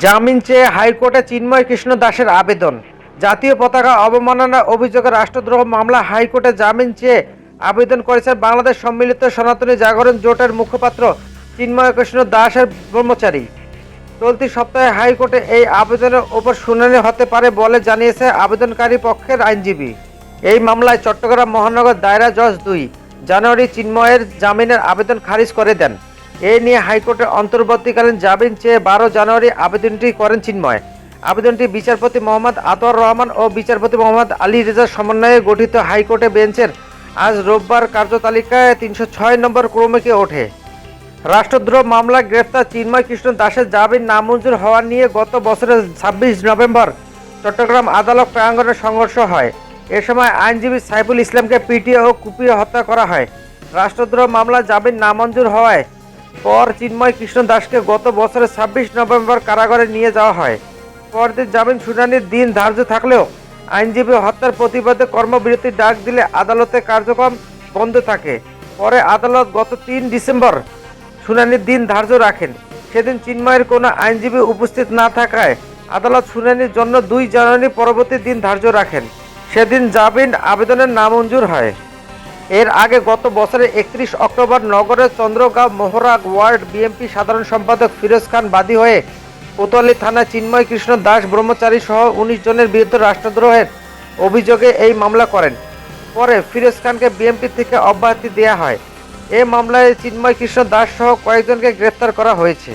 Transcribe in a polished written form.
জামিন চেয়ে হাইকোর্টে চিন্ময় কৃষ্ণ দাসের আবেদন। জাতীয় পতাকা অবমাননা অভিযোগে রাষ্ট্রদ্রোহ মামলা হাইকোর্টে জামিন চেয়ে আবেদন করেছেন বাংলাদেশ সম্মিলিত সনাতনী জাগরণ জোটের মুখপাত্র চিন্ময় কৃষ্ণ দাসের ব্রহ্মচারী। চলতি সপ্তাহে হাইকোর্টে এই আবেদনের ওপর শুনানি হতে পারে বলে জানিয়েছে আবেদনকারী পক্ষের আইনজীবী। এই মামলায় চট্টগ্রাম মহানগর দায়রা জজ 2 জানুয়ারি চিন্ময়ের জামিনের আবেদন খারিজ করে দেন। এ নিয়ে হাইকোর্টের অন্তর্বর্তীকালীন জামিন চেয়ে 12 জানুয়ারি আবেদনটি করেন চিন্ময়। আবেদনটি বিচারপতি মোহাম্মদ আতোয়ার রহমান ও বিচারপতি মোহাম্মদ আলী রেজার সমন্বয়ে গঠিত হাইকোর্টে বেঞ্চের আজ রোববার কার্যতালিকায় 306 নম্বর ক্রমিকে ওঠে। রাষ্ট্রদ্রোহ মামলায় গ্রেফতার চিন্ময় কৃষ্ণ দাসের জামিন নামঞ্জুর হওয়া নিয়ে গত বছরের 26 নভেম্বর চট্টগ্রাম আদালত প্রাঙ্গণে সংঘর্ষ হয়। এ সময় আইনজীবী সাইফুল ইসলামকে পিটিয়ে ও কুপিয়ে হত্যা করা হয়। রাষ্ট্রদ্রোহ মামলায় জামিন নামঞ্জুর হওয়ায় পর চিন্ময় কৃষ্ণ দাসকে গত বছরের 26 নভেম্বর কারাগারে নিয়ে যাওয়া হয়। পরদিন জামিন শুনানির দিন ধার্য থাকলেও আইনজীবী হত্যার প্রতিবাদে কর্মবিরতির ডাক দিলে আদালতে কার্যক্রম বন্ধ থাকে। পরে আদালত গত 3 ডিসেম্বর শুনানির দিন ধার্য রাখেন। সেদিন চিন্ময়ের কোনো আইনজীবী উপস্থিত না থাকায় আদালত শুনানির জন্য 2 জানুয়ারি পরবর্তী দিন ধার্য রাখেন। সেদিন জামিন আবেদনের নামঞ্জুর হয়। এর আগে গত বছরের 31 অক্টোবর নগরের চন্দ্রগাঁও মোহরা ওয়ার্ড বিএনপি সাধারণ সম্পাদক ফিরোজ খান বাদী হয়ে কোতোয়ালি থানায় চিন্ময় কৃষ্ণ দাস ব্রহ্মচারী সহ 19 জনের বিরুদ্ধে রাষ্ট্রদ্রোহের অভিযোগে এই মামলা করেন। পরে ফিরোজ খানকে বিএনপি থেকে অব্যাহতি দেওয়া হয়। এ মামলায় চিন্ময় কৃষ্ণ দাস সহ কয়েকজনকে গ্রেপ্তার করা হয়েছে।